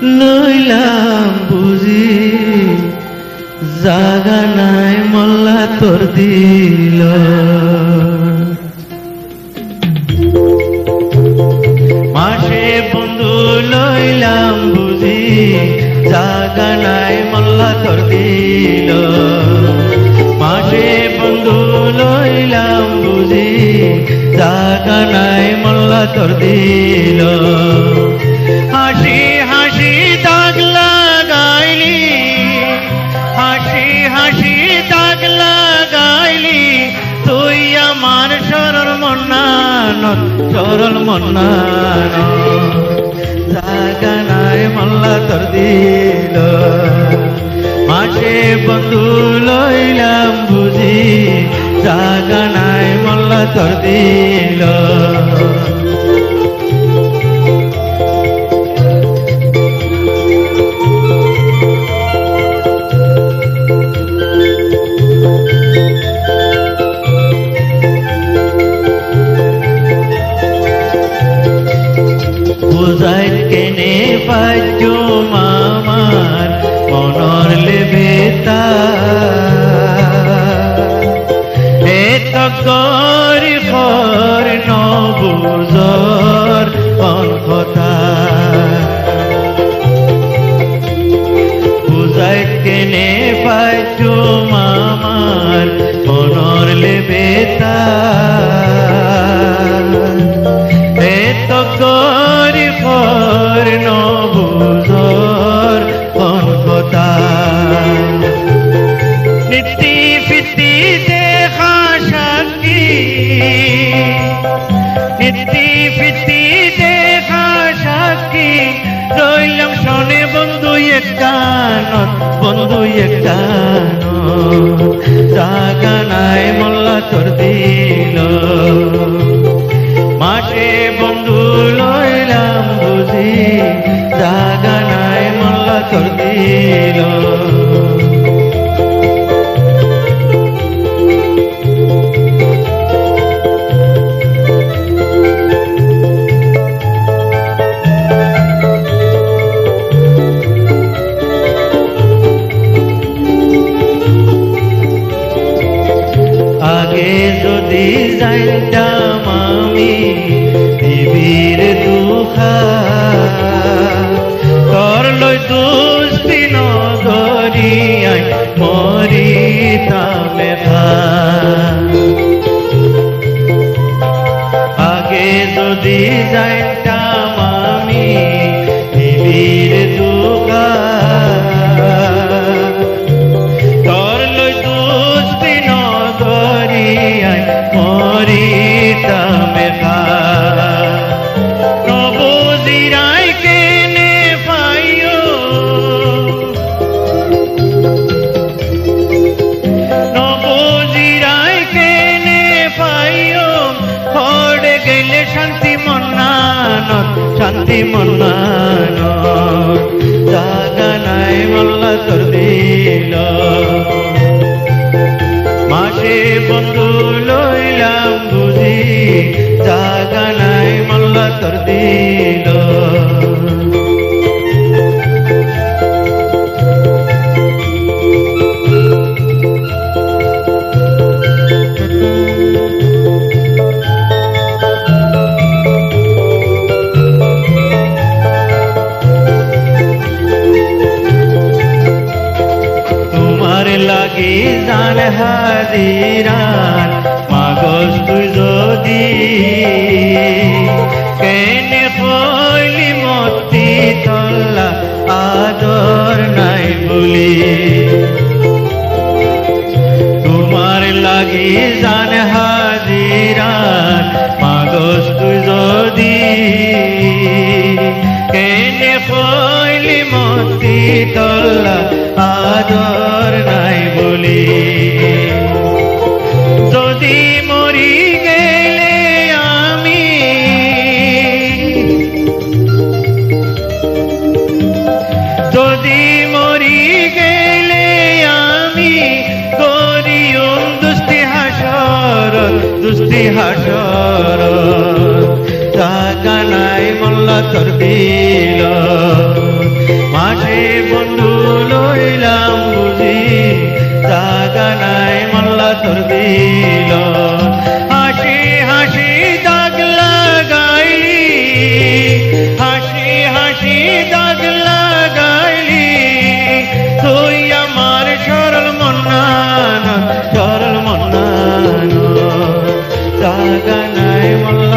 লইলাম বুঝি জাগা নাই মল্লা তোর দিল মাসে বন্ধু লইলাম বুঝি জাগা নাই মল্লা তোর দিল মাসে বন্ধু লইলাম বুঝি জাগা নাই মল্লা তোর দিল হাসি হাসি দাগ লাগাইলি হাসি হাসি দাগ লাগাইলি তুই আমার সরল মন্নান জাগা নাই মল্লা তোর দিল মাসে বন্ধু লইলাম বুঝি জাগা নাই মল্লা তোর দিল বুঝাই কেনে পাইছো মামার মনর লেবেতা এত করি খর নবুজর কথা বুঝাই কেনে পাইছো মামার মনর লেবেতা এত করি খর নবুজর কথা নীতি ফিতি দেখা সাক্ষী নীতি ফিতি দেখা সাক্ষী রইলাম শোনে বন্ধু একান জাগা নাই মল্লা তোর দিল মাসে বন্ধু লইলাম বুঝি জাগা নাই মল্লা তোর দিল আগে যদি যাইতাম আমি পৃথিবীর দুখা তোর লই দুস্তি নগরিয়ায় মরিতাম আগে যদি যাইতাম আমি পৃথিবীর দুখা মরিতাম নবজিরাই কেনে পাইও নবজিরাই কেনে পাইও পড়ে গেলে শান্তি মন্নান জাগা নাই মল্লা তোর দিল মাসে বন্ধু লইলাম বুঝি জাগা নাই মল্লা তোর দিল তোমার লাগি জান হাজিরান মাগস তুই যদি কেনে কইলি মতি তল্লা আদর নাই বলি তোমার লাগি জান হাজিরান মাগস তুই যদি কেনে কইলি মতি তল্লা আদর নাই বলি যদি মরি গেলে আমি যদি মরি গেলে আমি করিউম দুস্তি হাসর জাগা নাই মল্লা তোর দিল হাসি বন্ধু লইলাম বুঝি জাগা নাই মাল্লা তোর দিল হাসি হাসি দাগ লাগাইলি হাসি হাসি দাগ লাগাইলি তুই আমার সরল মন্নান জাগা নাই মাল্লা